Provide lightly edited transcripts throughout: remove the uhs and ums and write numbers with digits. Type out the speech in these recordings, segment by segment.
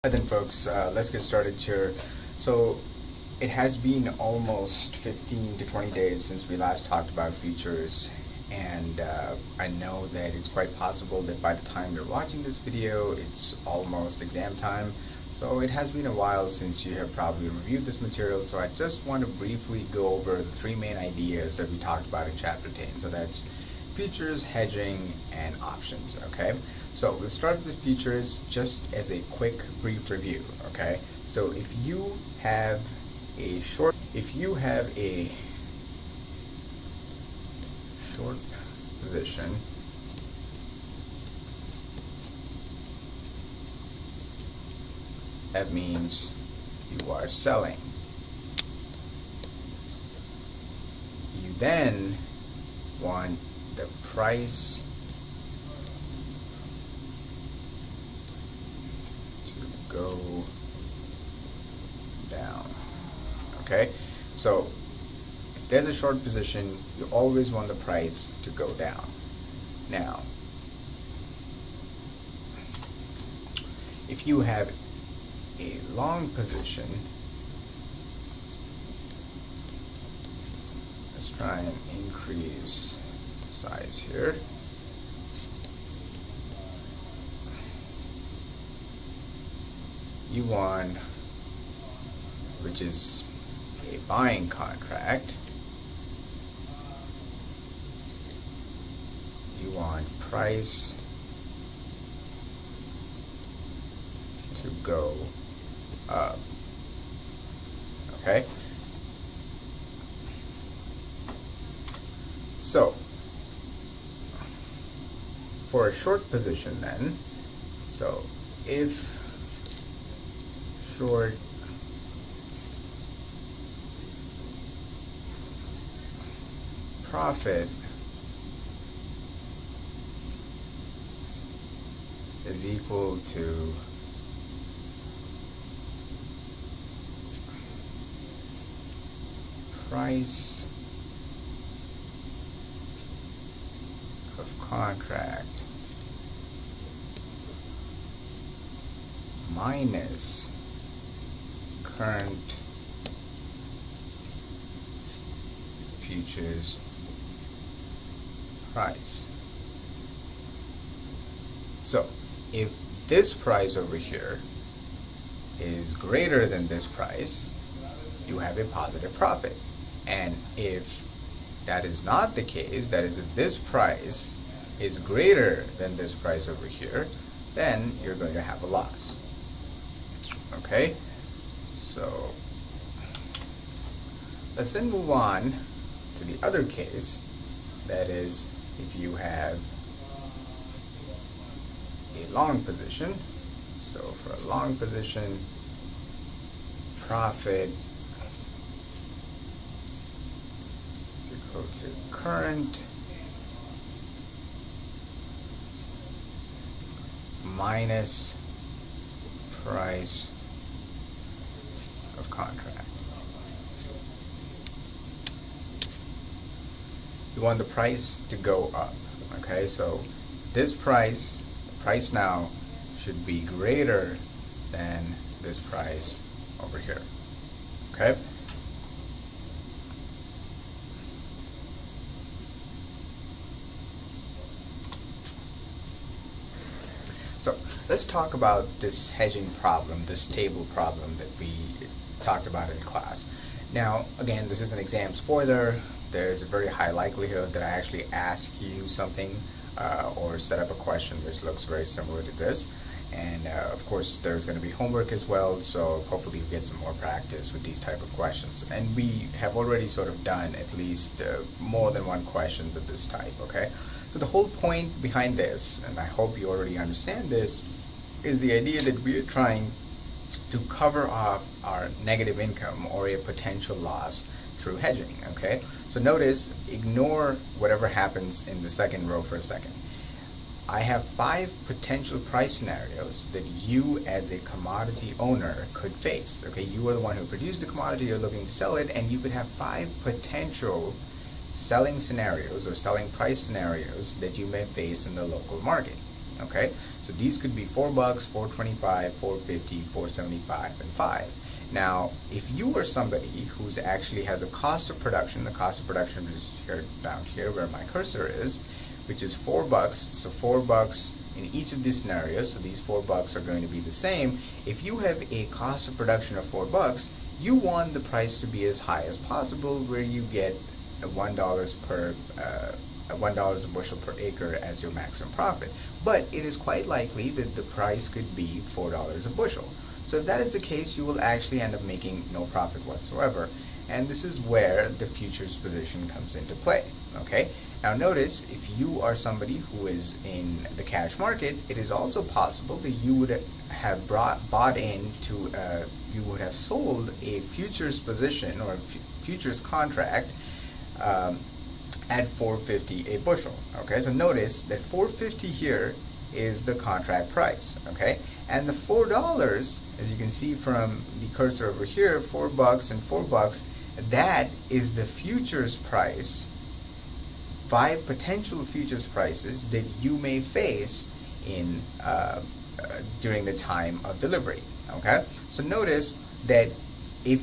Then folks, let's get started here. So it has been almost 15 to 20 days since we last talked about futures, and I know that it's quite possible that by the time you're watching this video it's almost exam time. So it has been a while since you have probably reviewed this material, so I just want to briefly go over the three main ideas that we talked about in chapter 10. So that's futures, hedging, and options. Okay, so we'll start with futures just as a quick brief review. Okay, so if you have a short position, that means you are selling. You then want the price to go down. Okay, so if there's a short position, you always want the price to go down. Now, if you have a long position, let's try and increase the size here. You want, which is a buying contract, you want price to go up. Okay, so for a short position then, so if short profit is equal to price of contract minus current futures price. So if this price over here is greater than this price, you have a positive profit. And if that is not the case, that is, if this price is greater than this price over here, then you're going to have a loss. Okay, so let's then move on to the other case, that is if you have a long position. So for a long position, profit is equal to current minus price of contract. You want the price to go up. Okay, so this price, the price now should be greater than this price over here. Okay, so let's talk about this hedging problem, this table problem that we talked about in class. Now, again, this is an exam spoiler. There's a very high likelihood that I actually ask you something or set up a question which looks very similar to this. And of course, there's going to be homework as well, so hopefully you get some more practice with these type of questions. And we have already sort of done at least more than one question of this type, okay? So the whole point behind this, and I hope you already understand this, is the idea that we're trying to cover off our negative income or a potential loss through hedging. Okay, so notice, ignore whatever happens in the second row for a second. I have 5 potential price scenarios that you as a commodity owner could face. Okay, you are the one who produced the commodity, you're looking to sell it, and you could have 5 potential selling scenarios or selling price scenarios that you may face in the local market. Okay, so these could be $4, $4.25, $4.50, $4.75, and 5. Now, if you are somebody who's actually has a cost of production, the cost of production is here down here where my cursor is, which is $4. So $4 in each of these scenarios. So these $4 are going to be the same. If you have a cost of production of $4, you want the price to be as high as possible, where you get $1 per $1 a bushel per acre as your maximum profit. But it is quite likely that the price could be $4 a bushel. So if that is the case, you will actually end up making no profit whatsoever. And this is where the futures position comes into play. Okay. Now notice, if you are somebody who is in the cash market, it is also possible that you would have bought into, you would have sold a futures position or futures contract at $4.50 a bushel. Okay, so notice that $4.50 here is the contract price. Okay, and the $4, as you can see from the cursor over here, $4 and $4, that is the futures price. 5 potential futures prices that you may face in during the time of delivery. Okay, so notice that if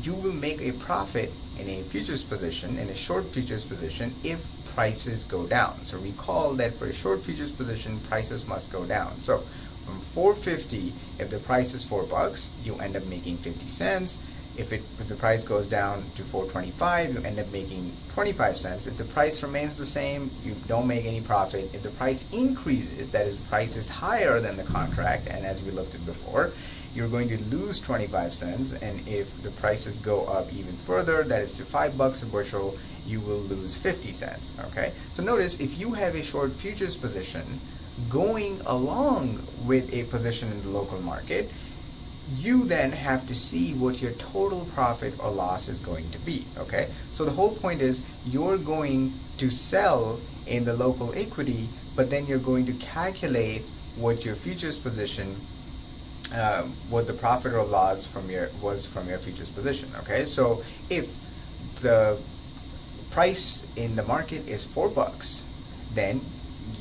you will make a profit in a futures position, in a short futures position, if prices go down. So recall that for a short futures position, prices must go down. So from $4.50, if the price is $4, you end up making 50 cents. If the price goes down to $4.25, you end up making 25 cents. If the price remains the same, you don't make any profit. If the price increases, that is, price is higher than the contract, and as we looked at before, you're going to lose 25 cents. And if the prices go up even further, that is to $5 a bushel, you will lose 50 cents. Okay. So notice, if you have a short futures position going along with a position in the local market, you then have to see what your total profit or loss is going to be. Okay, so the whole point is you're going to sell in the local equity, but then you're going to calculate what your futures position, what the profit or loss from your futures position. Okay, so if the price in the market is $4, then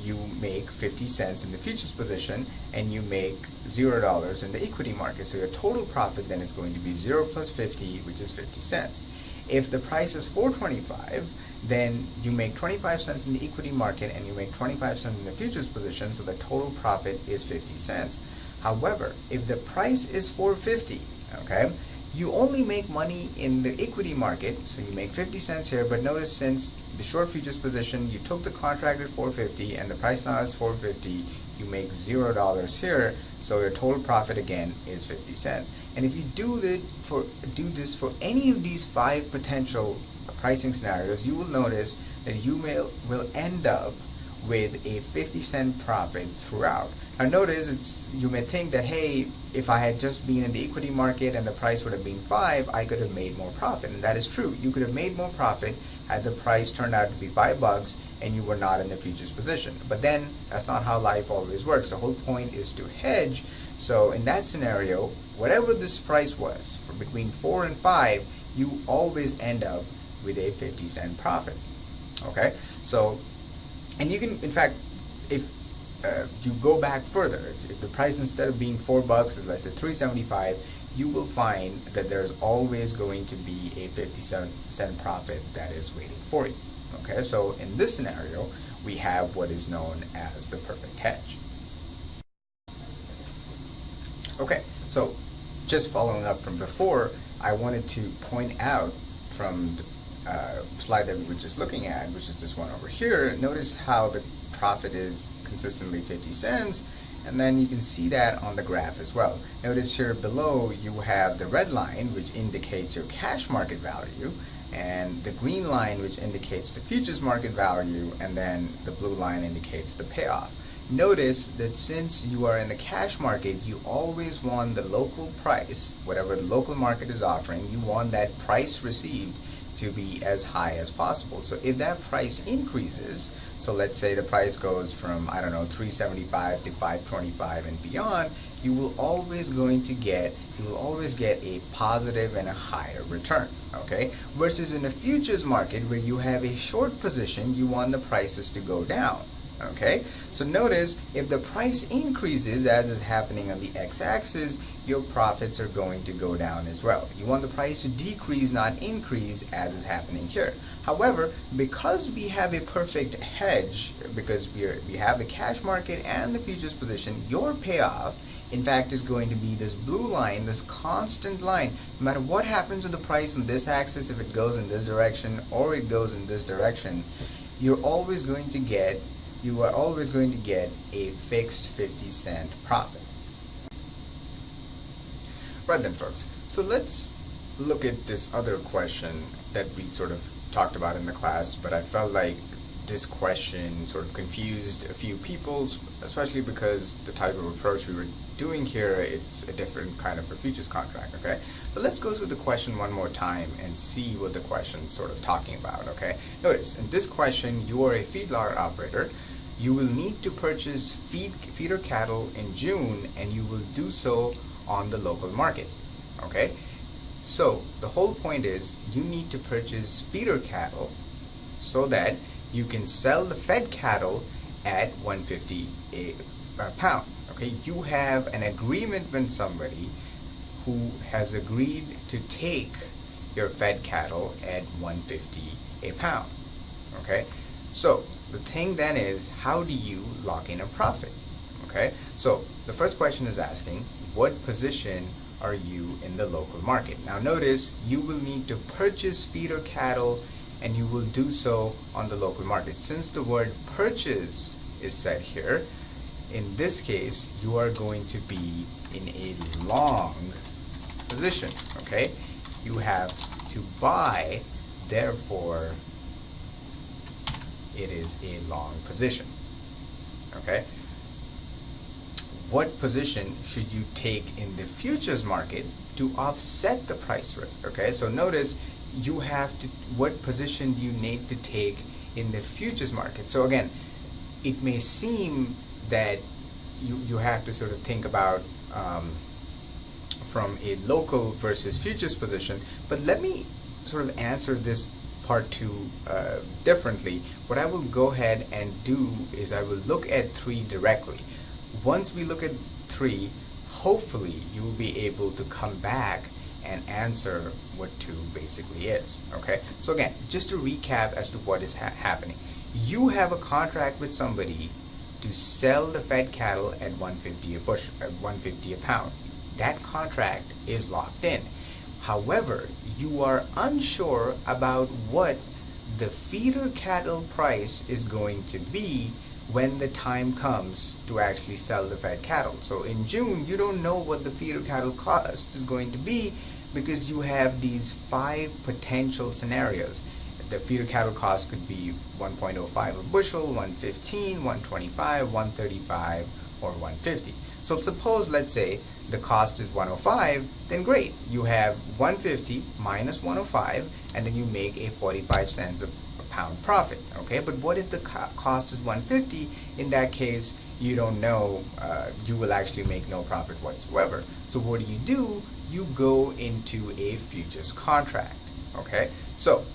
you make 50 cents in the futures position and you make $0 in the equity market. So your total profit then is going to be 0 plus 50, which is 50 cents. If the price is $4.25, then you make 25 cents in the equity market and you make 25 cents in the futures position, so the total profit is 50 cents. However, if the price is $4.50, okay, you only make money in the equity market, so you make 50 cents here, but notice since the short futures position, you took the contract at $4.50 and the price now is $4.50, you make $0 here, so your total profit again is 50 cents. And if you do this for any of these 5 potential pricing scenarios, you will notice that you will end up with a 50-cent profit throughout. Now notice, you may think that, hey, if I had just been in the equity market and the price would have been 5, I could have made more profit. And that is true. You could have made more profit had the price turned out to be $5 and you were not in a futures position. But then that's not how life always works. The whole point is to hedge. So in that scenario, whatever this price was, for between 4 and 5, you always end up with a 50-cent profit. Okay? So, and you can, in fact, if you go back further, if the price instead of being $4 is, let's say, $3.75, you will find that there's always going to be a 50-cent profit that is waiting for you. Okay, so in this scenario, we have what is known as the perfect hedge. Okay, so just following up from before, I wanted to point out from the slide that we were just looking at, which is this one over here, notice how the profit is consistently 50 cents, and then you can see that on the graph as well. Notice here below you have the red line, which indicates your cash market value, and the green line, which indicates the futures market value, and then the blue line indicates the payoff. Notice that since you are in the cash market, you always want the local price, whatever the local market is offering, you want that price received to be as high as possible. So if that price increases, so let's say the price goes from, I don't know, $3.75 to $5.25 and beyond, you will always get a positive and a higher return. Okay? Versus in a futures market where you have a short position, you want the prices to go down. Okay, so notice if the price increases, as is happening on the x-axis, your profits are going to go down as well. You want the price to decrease, not increase, as is happening here. However, because we have a perfect hedge, because we have the cash market and the futures position, your payoff in fact is going to be this blue line, this constant line. No matter what happens to the price on this axis, if it goes in this direction or it goes in this direction, you are always going to get a fixed 50-cent profit. Right then, folks, so let's look at this other question that we sort of talked about in the class, but I felt like this question sort of confused a few people, especially because the type of approach we were doing here, it's a different kind of a futures contract, okay? But let's go through the question one more time and see what the question's sort of talking about, okay? Notice, in this question, you are a feedlot operator. You will need to purchase feeder cattle in June, and you will do so on the local market, okay? So the whole point is you need to purchase feeder cattle so that you can sell the fed cattle at $1.50 a pound. Okay, you have an agreement with somebody who has agreed to take your fed cattle at $1.50 a pound. Okay, so the thing then is, how do you lock in a profit? Okay, so the first question is asking, what position are you in the local market? Now notice, you will need to purchase feeder cattle, and you will do so on the local market. Since the word purchase is said here, in this case, you are going to be in a long position, okay? You have to buy, therefore, it is a long position, okay? What position should you take in the futures market to offset the price risk, okay? So notice, you have to, what position do you need to take in the futures market? So again, it may seem that you have to sort of think about from a local versus futures position, but let me sort of answer this part two differently. What I will go ahead and do is I will look at 3 directly. Once we look at 3, hopefully you will be able to come back and answer what 2 basically is, okay? So again, just to recap as to what is happening. You have a contract with somebody to sell the fed cattle at $1.50 a pound. That contract is locked in. However, you are unsure about what the feeder cattle price is going to be when the time comes to actually sell the fed cattle. So in June, you don't know what the feeder cattle cost is going to be because you have these 5 potential scenarios. The feeder cattle cost could be 1.05 a bushel, 115, 125, 135, or 150. So suppose, let's say, the cost is 105, then great. You have 150 minus 105, and then you make a 45 cents a pound profit, okay? But what if the cost is 150? In that case, you don't know, you will actually make no profit whatsoever. So what do? You go into a futures contract, okay? So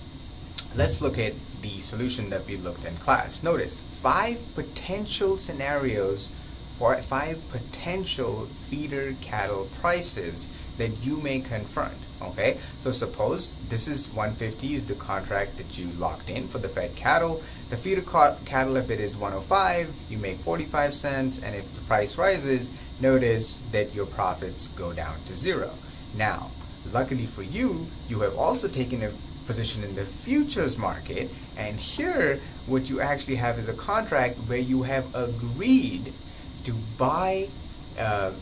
let's look at the solution that we looked in class. Notice 5 potential scenarios for 5 potential feeder cattle prices that you may confront, okay? So suppose this is 150 is the contract that you locked in for the fed cattle. The feeder cattle, if it is 105, you make 45 cents, and if the price rises, notice that your profits go down to 0. Now, luckily for you, you have also taken a position in the futures market, and here what you actually have is a contract where you have agreed to buy a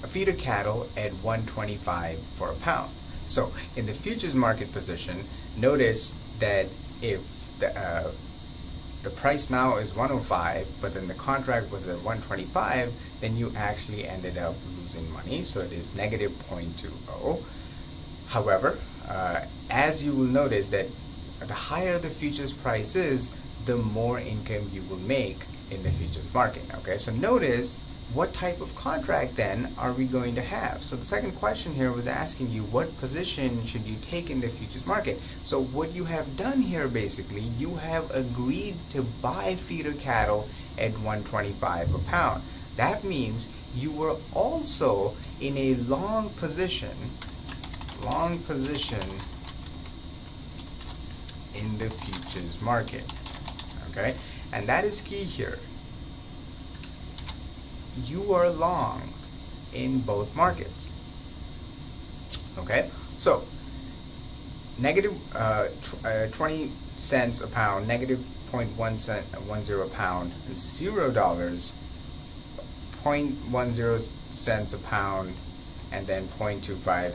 feeder cattle at $1.25 for a pound. So in the futures market position, notice that if the price now is 105, but then the contract was at 125, then you actually ended up losing money, so it is negative 0.20. However, as you will notice that the higher the futures price is, the more income you will make in the futures market, okay? So notice what type of contract then are we going to have? So the second question here was asking you what position should you take in the futures market. So what you have done here basically, you have agreed to buy feeder cattle at 125 a pound. That means you were also in a long position in the futures market. Okay, and that is key here. You are long in both markets. Okay, so negative 20 cents a pound, negative 0.10 a pound, $0, 0.10 cents a pound, and then 0.25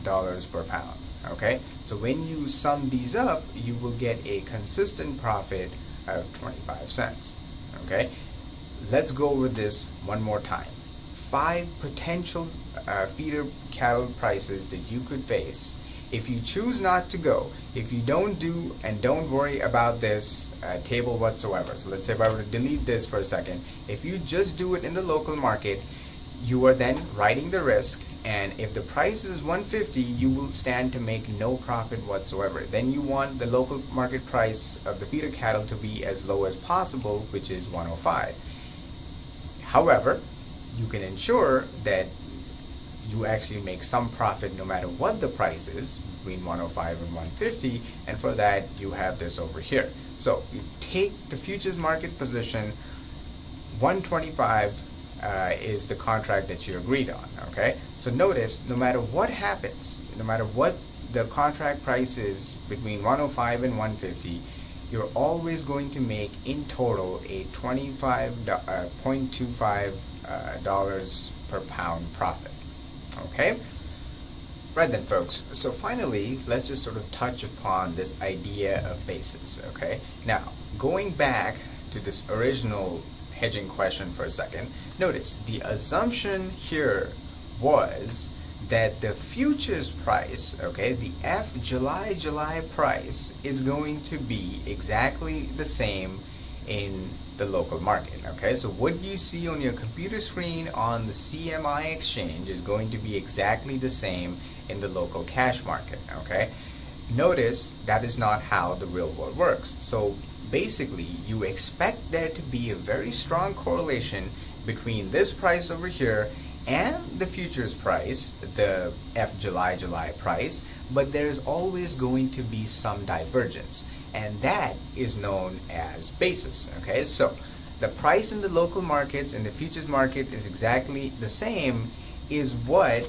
dollars per pound. Okay, so when you sum these up, you will get a consistent profit of 25 cents. Okay, let's go over this one more time. 5 potential feeder cattle prices that you could face if you choose not to go, if you don't do and don't worry about this table whatsoever. So let's say if I were to delete this for a second, if you just do it in the local market, you are then writing the risk, and if the price is 150, you will stand to make no profit whatsoever. Then you want the local market price of the feeder cattle to be as low as possible, which is 105. However, you can ensure that you actually make some profit no matter what the price is between 105 and 150, and for that you have this over here. So you take the futures market position, 125 is the contract that you agreed on. Okay, so notice no matter what happens, no matter what the contract price is between 105 and 150, you're always going to make in total a 25.25 dollars per pound profit. Okay, right then folks, so finally let's just sort of touch upon this idea of basis. Okay, now going back to this original hedging question for a second, notice the assumption here was that the futures price, okay, the July price is going to be exactly the same in the local market. Okay, so what you see on your computer screen on the CMI exchange is going to be exactly the same in the local cash market. Okay, notice that is not how the real world works. So basically you expect there to be a very strong correlation between this price over here and the futures price, the July price, but there's always going to be some divergence, and that is known as basis. Okay, so the price in the local markets and the futures market is exactly the same is what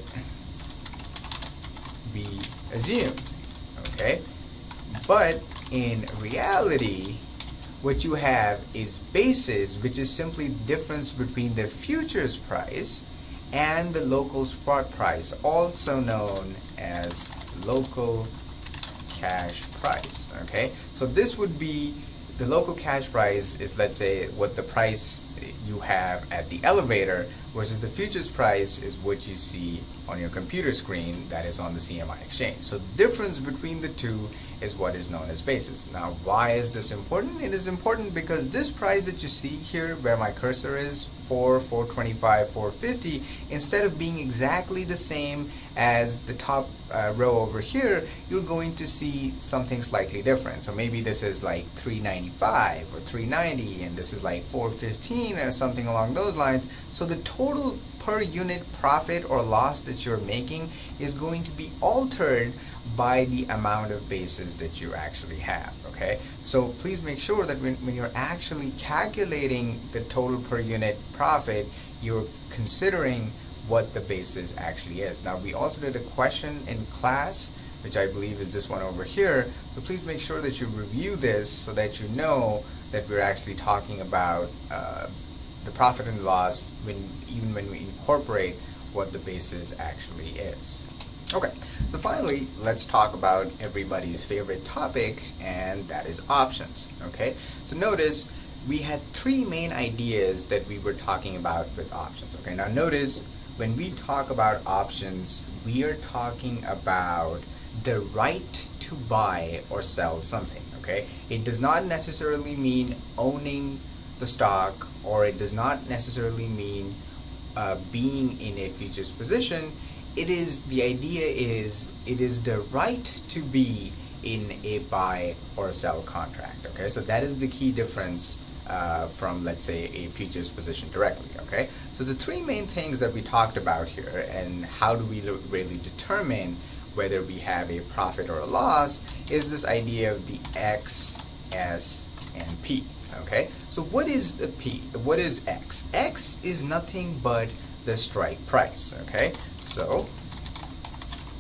we assumed. Okay, but in reality what you have is basis, which is simply the difference between the futures price and the local spot price, also known as local cash price. Okay, so this would be the local cash price is, let's say, what the price you have at the elevator, versus the futures price is what you see on your computer screen that is on the CMI exchange. So the difference between the two is what is known as basis. Now, why is this important? It is important because this price that you see here where my cursor is, 425, 450, instead of being exactly the same as the top row over here, you're going to see something slightly different. So maybe this is like 395 or 390, and this is like 415 or something along those lines. So the total per unit profit or loss that you're making is going to be altered by the amount of bases that you actually have. Okay, so please make sure that when you're actually calculating the total per unit profit, you're considering what the basis actually is. Now, we also did a question in class, which I believe is this one over here, so please make sure that you review this so that you know that we're actually talking about the profit and loss even when we incorporate what the basis actually is. Okay, so finally, let's talk about everybody's favorite topic, and that is options. Okay, so notice we had 3 main ideas that we were talking about with options. Okay, now notice when we talk about options, we are talking about the right to buy or sell something. Okay, it does not necessarily mean owning the stock or it does not necessarily mean being in a futures position. It is the right to be in a buy or sell contract. Okay, so that is the key difference from, let's say, a futures position directly. Okay, so the three main things that we talked about here, and how do we really determine whether we have a profit or a loss, is this idea of the X, S, and P. Okay, so what is the P? What is X? X is nothing but the strike price. Okay, so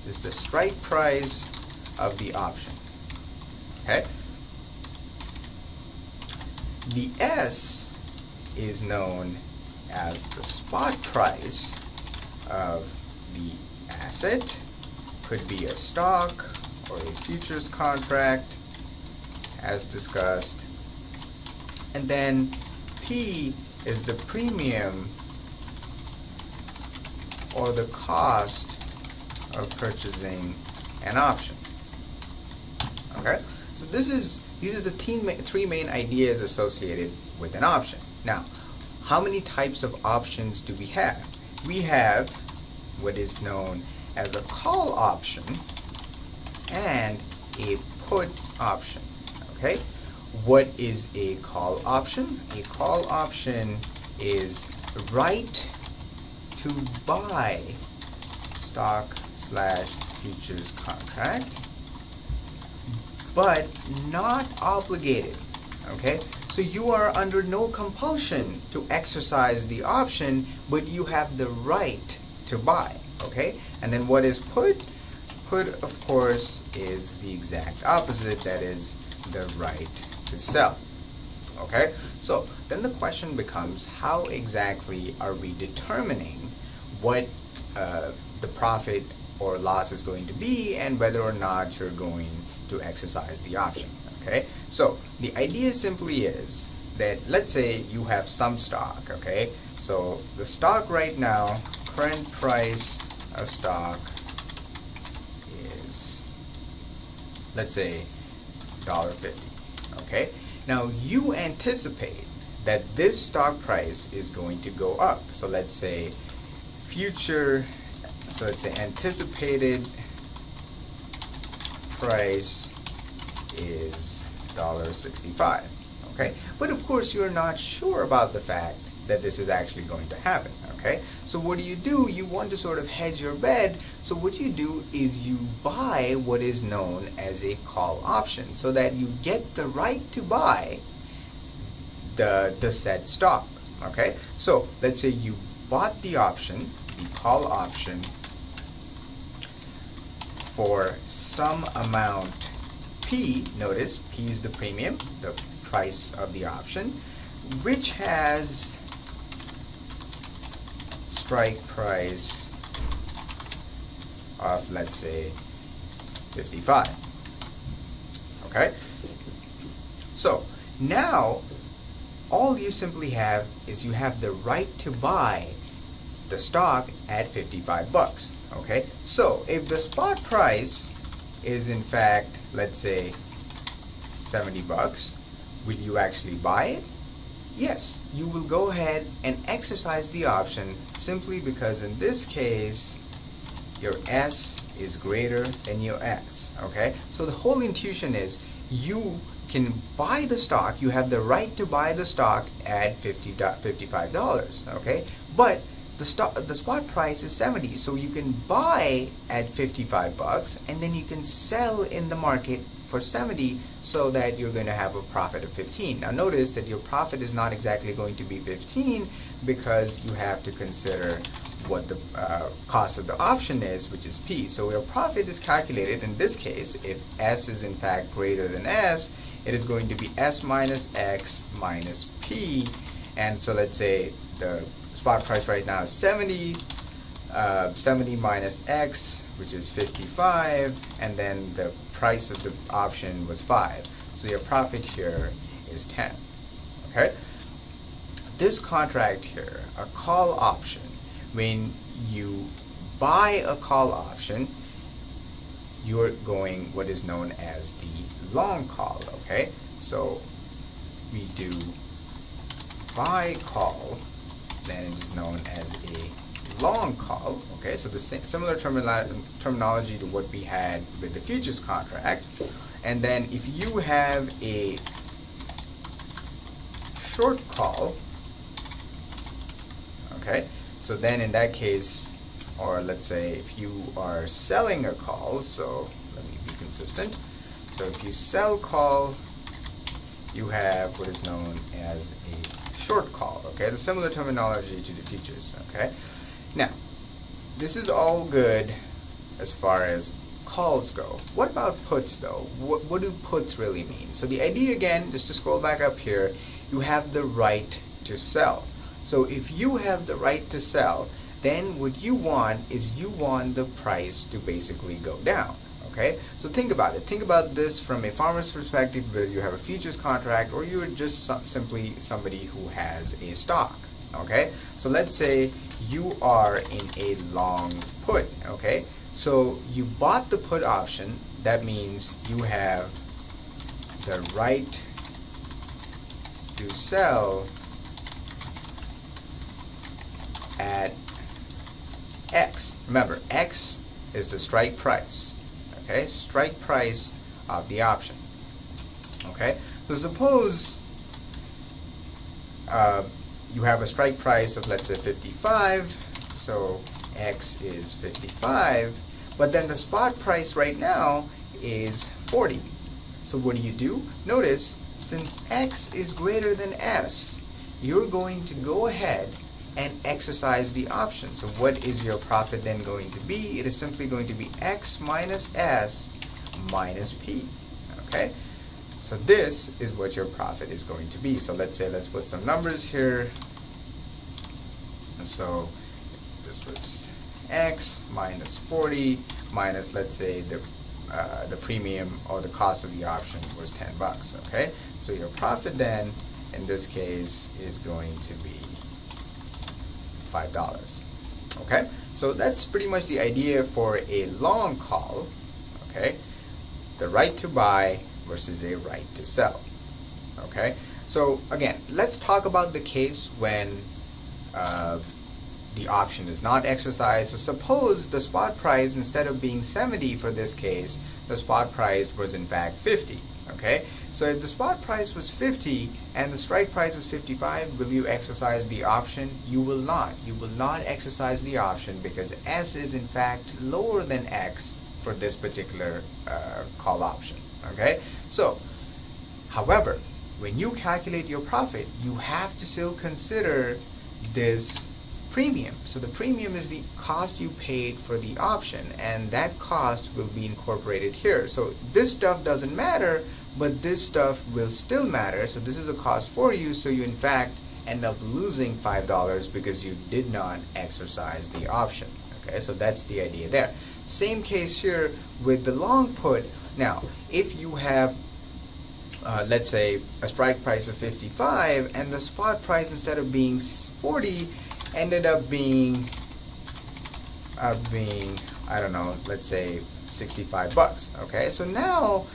this is the strike price of the option. Okay, the S is known as the spot price of the asset. Could be a stock or a futures contract, as discussed. And then P is the premium or the cost of purchasing an option. Okay, so these are the three main ideas associated with an option. Now, how many types of options do we have? We have what is known as a call option and a put option. Okay, what is a call option? A call option is right to buy stock/futures contract, but not obligated. Okay, so you are under no compulsion to exercise the option, but you have the right to buy. Okay, and then what is put? Put, of course, is the exact opposite, that is the right to sell. Okay, so then the question becomes, how exactly are we determining what the profit or loss is going to be, and whether or not you're going to exercise the option? Okay, so the idea simply is that, let's say you have some stock. Okay, so the stock right now, current price of stock is, let's say, $1.50. Okay, now you anticipate that this stock price is going to go up. So let's say it's an anticipated price is $1.65. Okay, but of course you're not sure about the fact that this is actually going to happen. Okay, so what do? You want to sort of hedge your bet. So what you do is you buy what is known as a call option, so that you get the right to buy the said stock. Okay, so let's say you bought the option, the call option, for some amount P. Notice P is the premium, the price of the option, which has strike price of, let's say, 55. Okay, so now all you simply have is you have the right to buy the stock at 55 bucks. Okay, so if the spot price is in fact, let's say, 70 bucks, will you actually buy it? Yes, you will go ahead and exercise the option, simply because in this case your S is greater than your S. Okay, so the whole intuition is you can buy the stock, you have the right to buy the stock at $55. Okay, but the spot price is 70, so you can buy at 55 bucks and then you can sell in the market for 70, so that you're going to have a profit of 15. Now notice that your profit is not exactly going to be 15, because you have to consider what the cost of the option is, which is P. So your profit is calculated in this case, if S is in fact greater than S, it is going to be S minus X minus P. And so let's say the spot price right now is 70, 70 minus X, which is 55, and then the price of the option was 5. So your profit here is 10. Okay? This contract here, a call option, when you buy a call option, you're going what is known as the long call. Okay? So we do buy call, then it is known as a long call. Okay, so the similar terminology to what we had with the futures contract. And then if you have a short call, okay, so then in that case, or let's say if you are selling a call, so let me be consistent. So if you sell call, you have what is known as a short call, okay? The similar terminology to the futures, okay? Now, this is all good as far as calls go. What about puts though? What do puts really mean? So the idea again, just to scroll back up here, you have the right to sell. So if you have the right to sell, then what you want is you want the price to basically go down. Okay, so think about it. Think about this from a farmer's perspective, whether you have a futures contract or you're just simply somebody who has a stock. Okay, so let's say you are in a long put. Okay, so you bought the put option. That means you have the right to sell at X. Remember, X is the strike price. Okay, strike price of the option. Okay, so suppose you have a strike price of, let's say, 55, so X is 55, but then the spot price right now is 40. So what do? Notice, since X is greater than S, you're going to go ahead and exercise the option. So what is your profit then going to be? It is simply going to be X minus S minus P. Okay? So this is what your profit is going to be. So let's put some numbers here. And so this was X minus 40 minus, let's say, the premium or the cost of the option was 10 bucks. Okay? So your profit then in this case is going to be $5. Okay, so that's pretty much the idea for a long call. Okay, the right to buy versus a right to sell. Okay, so again, let's talk about the case when the option is not exercised. So suppose the spot price, instead of being 70 for this case, the spot price was in fact 50. Okay, so if the spot price was 50 and the strike price is 55, will you exercise the option? You will not. You will not exercise the option because S is in fact lower than X for this particular call option. Okay, so however, when you calculate your profit, you have to still consider this premium. So the premium is the cost you paid for the option, and that cost will be incorporated here. So this stuff doesn't matter, but this stuff will still matter. So this is a cost for you, so you in fact end up losing $5 because you did not exercise the option. Okay, so that's the idea there. Same case here with the long put. Now, if you have let's say a strike price of 55 and the spot price, instead of being 40, ended up being I don't know, let's say 65 bucks. Okay, so now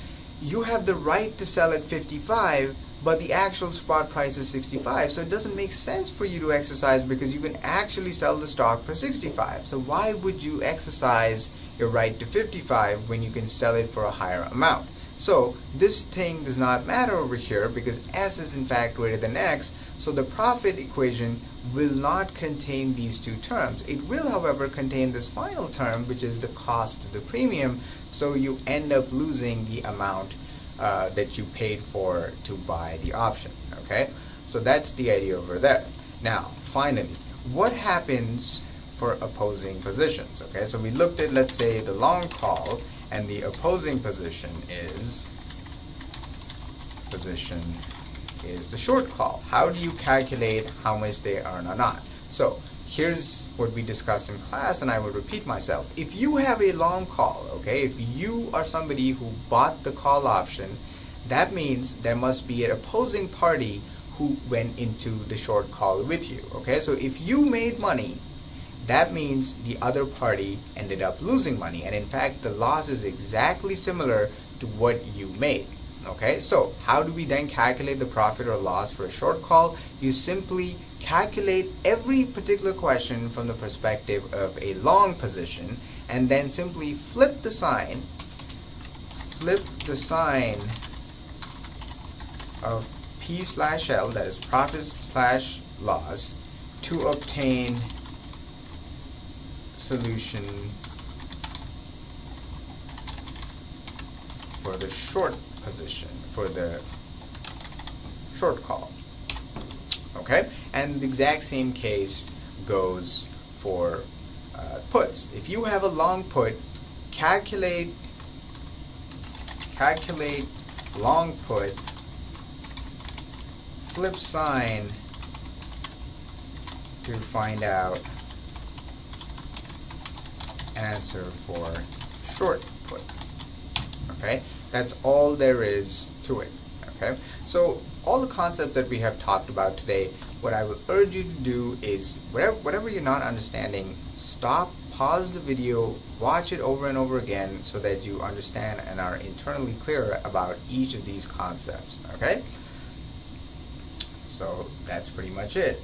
you have the right to sell at 55, but the actual spot price is 65, so it doesn't make sense for you to exercise because you can actually sell the stock for 65. So why would you exercise your right to 55 when you can sell it for a higher amount? So this thing does not matter over here because S is in fact greater than X, so the profit equation will not contain these two terms. It will, however, contain this final term, which is the cost of the premium, so you end up losing the amount that you paid for to buy the option. Okay, so that's the idea over there. Now, finally, what happens for opposing positions? Okay, so we looked at, let's say, the long call, and the opposing position is the short call. How do you calculate how much they earn or not? So here's what we discussed in class, and I will repeat myself. If you have a long call, okay, if you are somebody who bought the call option, that means there must be an opposing party who went into the short call with you. Okay, so if you made money, that means the other party ended up losing money, and in fact the loss is exactly similar to what you made. Okay, so how do we then calculate the profit or loss for a short call? You simply calculate every particular question from the perspective of a long position, and then simply flip the sign of P/L, that is profit/loss, to obtain solution for the short position, for the short call. Okay, and the exact same case goes for puts. If you have a long put, calculate long put, flip sign to find out answer for short put. Okay, that's all there is to it. Okay, so all the concepts that we have talked about today, what I will urge you to do is whatever you're not understanding, stop, pause the video, watch it over and over again so that you understand and are internally clear about each of these concepts. Okay, so that's pretty much it.